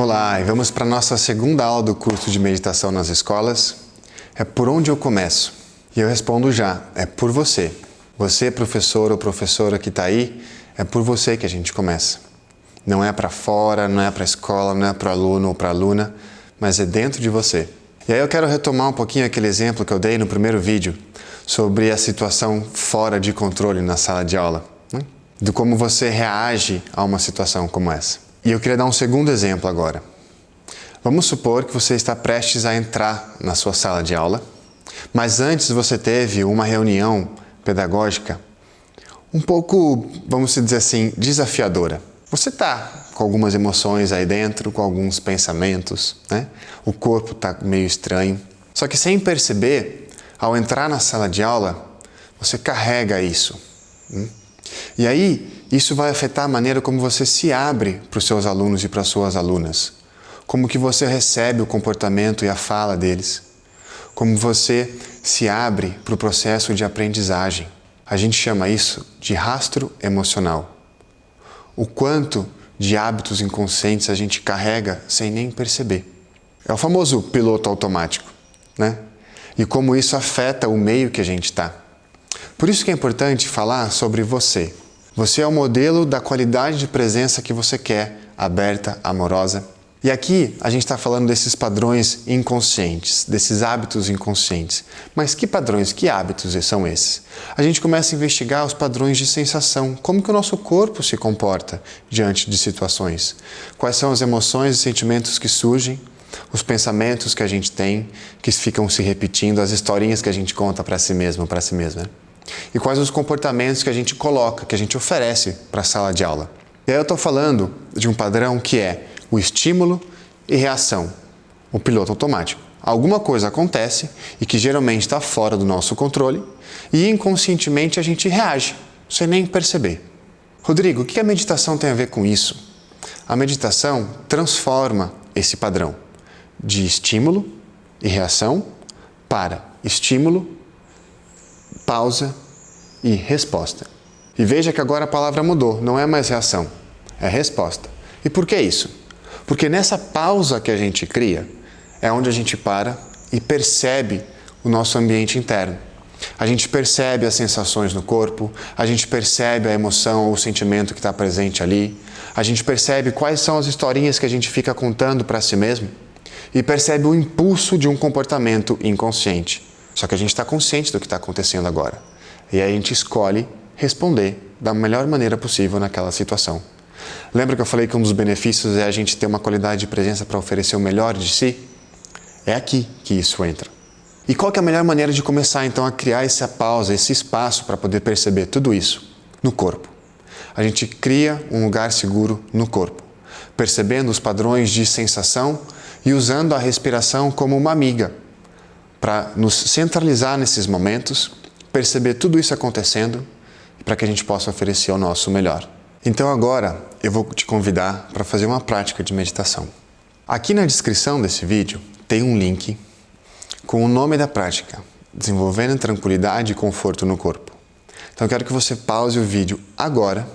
Olá, e vamos para a nossa segunda aula do curso de meditação nas escolas. É por onde eu começo? E eu respondo já, é por você. Você, professor ou professora que está aí, é por você que a gente começa. Não é para fora, não é para a escola, não é para o aluno ou para a aluna, mas é dentro de você. E aí eu quero retomar um pouquinho aquele exemplo que eu dei no primeiro vídeo sobre a situação fora de controle na sala de aula, né? De como você reage a uma situação como essa. E eu queria dar um segundo exemplo agora. Vamos supor que você está prestes a entrar na sua sala de aula, mas antes você teve uma reunião pedagógica um pouco, vamos dizer assim, desafiadora. Você está com algumas emoções aí dentro, com alguns pensamentos, né? O corpo está meio estranho. Só que sem perceber, ao entrar na sala de aula, você carrega isso. E aí, isso vai afetar a maneira como você se abre para os seus alunos e para as suas alunas. Como que você recebe o comportamento e a fala deles. Como você se abre para o processo de aprendizagem. A gente chama isso de rastro emocional. O quanto de hábitos inconscientes a gente carrega sem nem perceber. É o famoso piloto automático, né? E como isso afeta o meio que a gente está. Por isso que é importante falar sobre você. Você é o modelo da qualidade de presença que você quer, aberta, amorosa. E aqui a gente está falando desses padrões inconscientes, desses hábitos inconscientes. Mas que padrões, que hábitos são esses? A gente começa a investigar os padrões de sensação, como que o nosso corpo se comporta diante de situações. Quais são as emoções e sentimentos que surgem, os pensamentos que a gente tem, que ficam se repetindo, as historinhas que a gente conta para si mesmo, para si mesma. E quais os comportamentos que a gente coloca, que a gente oferece para a sala de aula. E aí eu estou falando de um padrão que é o estímulo e reação, o piloto automático. Alguma coisa acontece e que geralmente está fora do nosso controle e inconscientemente a gente reage, sem nem perceber. Rodrigo, o que a meditação tem a ver com isso? A meditação transforma esse padrão de estímulo e reação para estímulo, pausa e resposta. E veja que agora a palavra mudou, não é mais reação, é resposta. E por que isso? Porque nessa pausa que a gente cria, é onde a gente para e percebe o nosso ambiente interno. A gente percebe as sensações no corpo, a gente percebe a emoção ou o sentimento que está presente ali, a gente percebe quais são as historinhas que a gente fica contando para si mesmo e percebe o impulso de um comportamento inconsciente. Só que a gente está consciente do que está acontecendo agora. E aí a gente escolhe responder da melhor maneira possível naquela situação. Lembra que eu falei que um dos benefícios é a gente ter uma qualidade de presença para oferecer o melhor de si? É aqui que isso entra. E qual que é a melhor maneira de começar então a criar essa pausa, esse espaço para poder perceber tudo isso? No corpo. A gente cria um lugar seguro no corpo, percebendo os padrões de sensação e usando a respiração como uma amiga, para nos centralizar nesses momentos, perceber tudo isso acontecendo e para que a gente possa oferecer o nosso melhor. Então agora eu vou te convidar para fazer uma prática de meditação. Aqui na descrição desse vídeo tem um link com o nome da prática, Desenvolvendo Tranquilidade e Conforto no Corpo. Então eu quero que você pause o vídeo agora,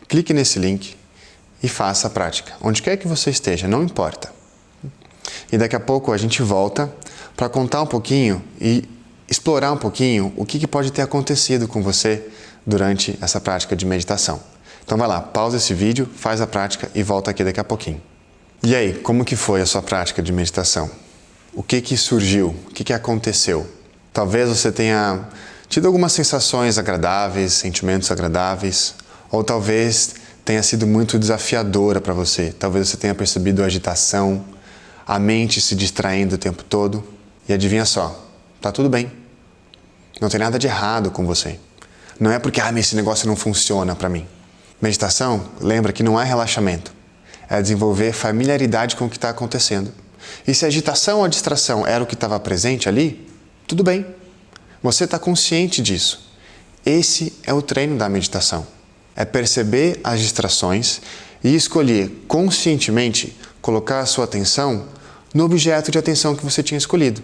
clique nesse link e faça a prática, onde quer que você esteja, não importa. E daqui a pouco a gente volta para contar um pouquinho e explorar um pouquinho o que pode ter acontecido com você durante essa prática de meditação. Então vai lá, pausa esse vídeo, faz a prática e volta aqui daqui a pouquinho. E aí, como que foi a sua prática de meditação? O que surgiu? O que aconteceu? Talvez você tenha tido algumas sensações agradáveis, sentimentos agradáveis, ou talvez tenha sido muito desafiadora para você. Talvez você tenha percebido agitação, a mente se distraindo o tempo todo. E adivinha só, tá tudo bem. Não tem nada de errado com você. Não é porque esse negócio não funciona para mim. Meditação, lembra que não é relaxamento. É desenvolver familiaridade com o que está acontecendo. E se a agitação ou a distração era o que estava presente ali, tudo bem. Você está consciente disso. Esse é o treino da meditação. É perceber as distrações e escolher conscientemente colocar a sua atenção no objeto de atenção que você tinha escolhido.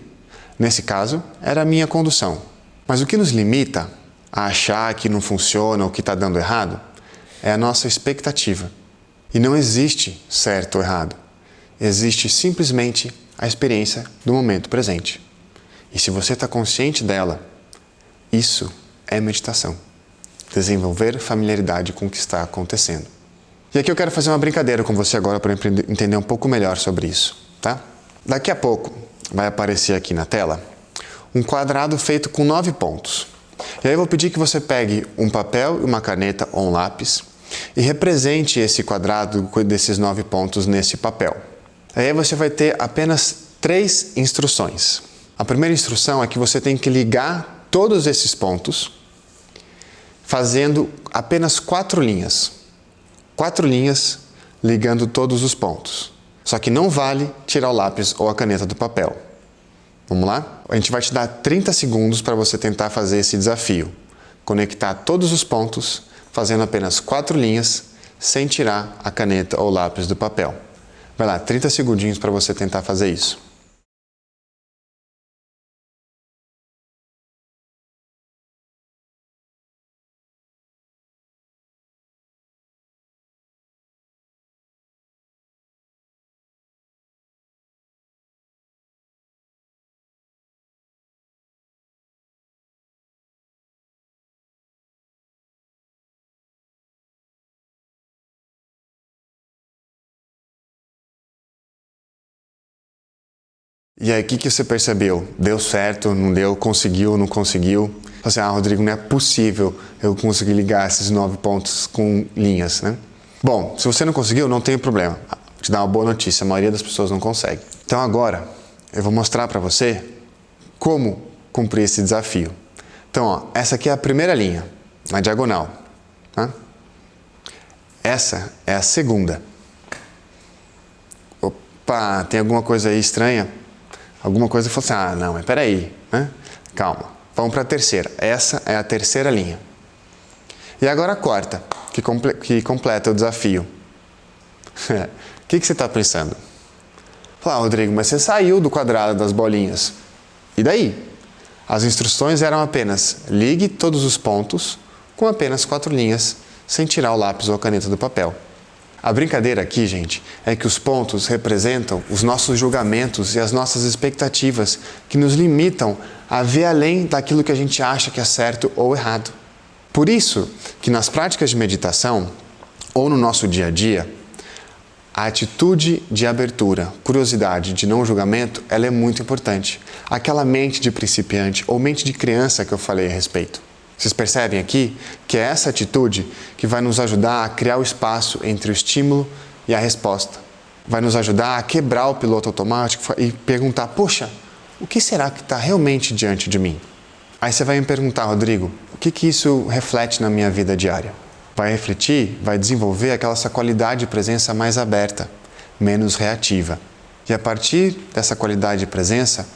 Nesse caso, era a minha condução. Mas o que nos limita a achar que não funciona ou que está dando errado é a nossa expectativa. E não existe certo ou errado. existe simplesmente a experiência do momento presente. E se você está consciente dela, isso é meditação. Desenvolver familiaridade com o que está acontecendo. E aqui eu quero fazer uma brincadeira com você agora para entender um pouco melhor sobre isso, tá? Daqui a pouco vai aparecer aqui na tela um quadrado feito com 9 pontos. E aí eu vou pedir que você pegue um papel e uma caneta ou um lápis e represente esse quadrado desses 9 pontos nesse papel. Aí você vai ter apenas 3 instruções. A primeira instrução é que você tem que ligar todos esses pontos fazendo apenas 4 linhas. 4 linhas ligando todos os pontos. Só que não vale tirar o lápis ou a caneta do papel. Vamos lá? A gente vai te dar 30 segundos para você tentar fazer esse desafio. Conectar todos os pontos fazendo apenas 4 linhas sem tirar a caneta ou o lápis do papel. Vai lá, 30 segundinhos para você tentar fazer isso. E aí, o que você percebeu? Deu certo, não deu, conseguiu, não conseguiu? Assim, Rodrigo, não é possível eu conseguir ligar esses 9 pontos com linhas, né? Bom, se você não conseguiu, não tem problema. Vou te dar uma boa notícia, a maioria das pessoas não consegue. Então agora, eu vou mostrar para você como cumprir esse desafio. Então, ó, essa aqui é a primeira linha, na diagonal. Tá? Essa é a segunda. Opa, tem alguma coisa aí estranha? Alguma coisa falou assim, não, mas peraí, né? Calma, vamos para a terceira. Essa é a terceira linha. E agora a quarta, que completa o desafio. O que você está pensando? Fala, Rodrigo, mas você saiu do quadrado das bolinhas. E daí? As instruções eram apenas ligue todos os pontos com apenas 4 linhas, sem tirar o lápis ou a caneta do papel. A brincadeira aqui, gente, é que os pontos representam os nossos julgamentos e as nossas expectativas que nos limitam a ver além daquilo que a gente acha que é certo ou errado. Por isso que nas práticas de meditação ou no nosso dia a dia, a atitude de abertura, curiosidade, de não julgamento, ela é muito importante. Aquela mente de principiante ou mente de criança que eu falei a respeito. Vocês percebem aqui que é essa atitude que vai nos ajudar a criar o espaço entre o estímulo e a resposta. Vai nos ajudar a quebrar o piloto automático e perguntar, poxa, o que será que está realmente diante de mim? Aí você vai me perguntar, Rodrigo, o que isso reflete na minha vida diária? Vai refletir, vai desenvolver essa qualidade de presença mais aberta, menos reativa. E a partir dessa qualidade de presença,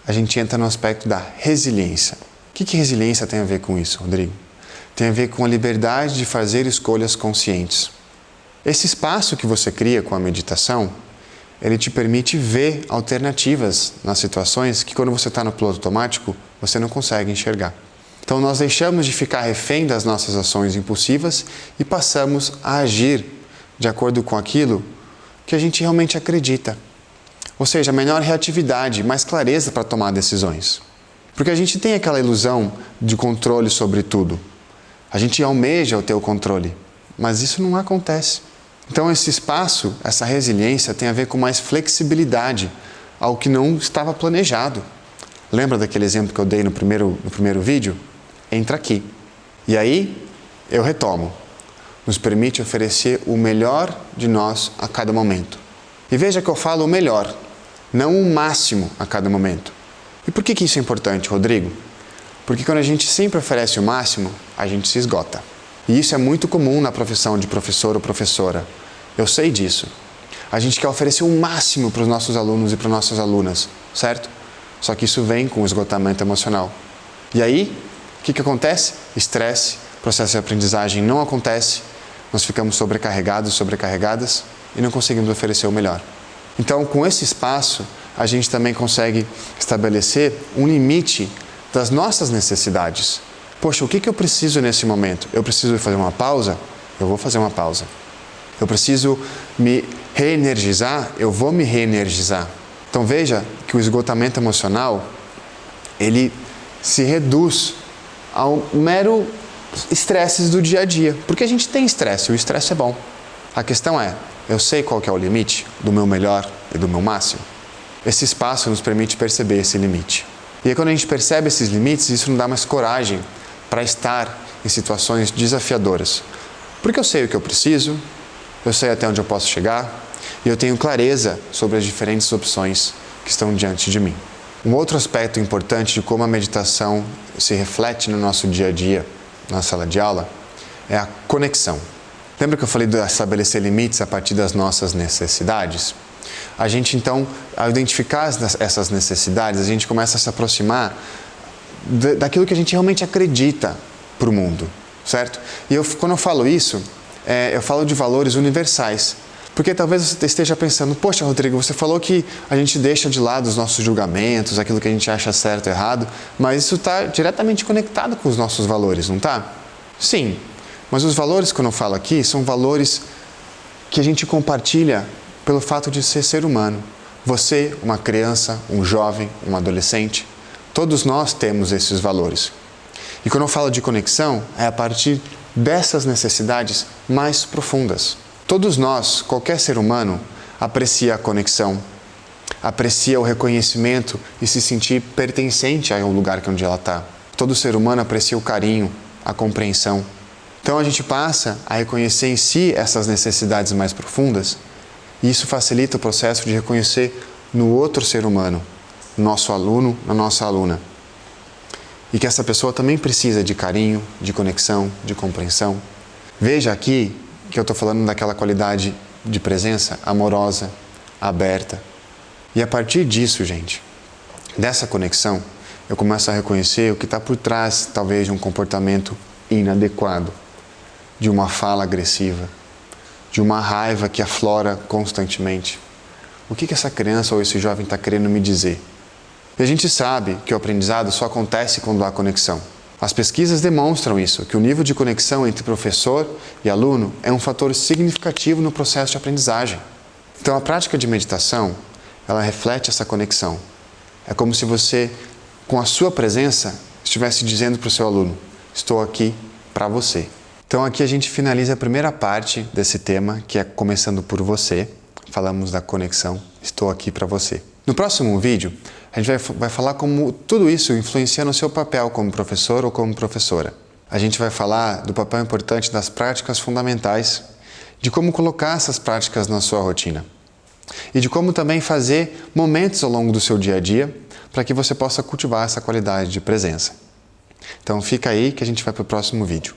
a gente entra no aspecto da resiliência. O que resiliência tem a ver com isso, Rodrigo? Tem a ver com a liberdade de fazer escolhas conscientes. Esse espaço que você cria com a meditação, ele te permite ver alternativas nas situações que quando você está no piloto automático, você não consegue enxergar. Então nós deixamos de ficar refém das nossas ações impulsivas e passamos a agir de acordo com aquilo que a gente realmente acredita. Ou seja, menor reatividade, mais clareza para tomar decisões. Porque a gente tem aquela ilusão de controle sobre tudo. A gente almeja ter o controle, mas isso não acontece. Então esse espaço, essa resiliência tem a ver com mais flexibilidade ao que não estava planejado. Lembra daquele exemplo que eu dei no primeiro vídeo? Entra aqui. E aí eu retomo. Nos permite oferecer o melhor de nós a cada momento. E veja que eu falo o melhor, não o máximo a cada momento. E por que isso é importante, Rodrigo? Porque quando a gente sempre oferece o máximo, a gente se esgota. E isso é muito comum na profissão de professor ou professora. Eu sei disso. A gente quer oferecer o máximo para os nossos alunos e para as nossas alunas, certo? Só que isso vem com o esgotamento emocional. E aí, o que acontece? Estresse, processo de aprendizagem não acontece, nós ficamos sobrecarregados, sobrecarregadas e não conseguimos oferecer o melhor. Então, com esse espaço, a gente também consegue estabelecer um limite das nossas necessidades. Poxa, o que eu preciso nesse momento? Eu preciso fazer uma pausa? Eu vou fazer uma pausa. Eu preciso me reenergizar, eu vou me reenergizar. Então veja que o esgotamento emocional, ele se reduz ao mero estresses do dia a dia. Porque a gente tem estresse, o estresse é bom. A questão é, eu sei qual que é o limite do meu melhor e do meu máximo? Esse espaço nos permite perceber esse limite. E aí quando a gente percebe esses limites, isso nos dá mais coragem para estar em situações desafiadoras. Porque eu sei o que eu preciso, eu sei até onde eu posso chegar e eu tenho clareza sobre as diferentes opções que estão diante de mim. Um outro aspecto importante de como a meditação se reflete no nosso dia a dia, na sala de aula, é a conexão. Lembra que eu falei de estabelecer limites a partir das nossas necessidades? A gente então, ao identificar essas necessidades, a gente começa a se aproximar daquilo que a gente realmente acredita para o mundo, certo? E quando eu falo isso, eu falo de valores universais. Porque talvez você esteja pensando, poxa, Rodrigo, você falou que a gente deixa de lado os nossos julgamentos, aquilo que a gente acha certo e errado, mas isso está diretamente conectado com os nossos valores, não está? Sim, mas os valores que eu falo aqui são valores que a gente compartilha pelo fato de ser humano. Você, uma criança, um jovem, um adolescente, todos nós temos esses valores. E quando eu falo de conexão, é a partir dessas necessidades mais profundas. Todos nós, qualquer ser humano, aprecia a conexão, aprecia o reconhecimento e se sentir pertencente ao lugar onde ela está. Todo ser humano aprecia o carinho, a compreensão. Então a gente passa a reconhecer em si essas necessidades mais profundas e isso facilita o processo de reconhecer no outro ser humano, no nosso aluno, na nossa aluna. E que essa pessoa também precisa de carinho, de conexão, de compreensão. Veja aqui que eu estou falando daquela qualidade de presença amorosa, aberta. E a partir disso, gente, dessa conexão, eu começo a reconhecer o que está por trás, talvez, de um comportamento inadequado, de uma fala agressiva, de uma raiva que aflora constantemente. O que essa criança ou esse jovem está querendo me dizer? E a gente sabe que o aprendizado só acontece quando há conexão. As pesquisas demonstram isso, que o nível de conexão entre professor e aluno é um fator significativo no processo de aprendizagem. Então, a prática de meditação, ela reflete essa conexão. É como se você, com a sua presença, estivesse dizendo para o seu aluno, estou aqui para você. Então, aqui a gente finaliza a primeira parte desse tema, que é começando por você. Falamos da conexão, estou aqui para você. No próximo vídeo, a gente vai falar como tudo isso influencia no seu papel como professor ou como professora. A gente vai falar do papel importante das práticas fundamentais, de como colocar essas práticas na sua rotina e de como também fazer momentos ao longo do seu dia a dia para que você possa cultivar essa qualidade de presença. Então fica aí que a gente vai para o próximo vídeo.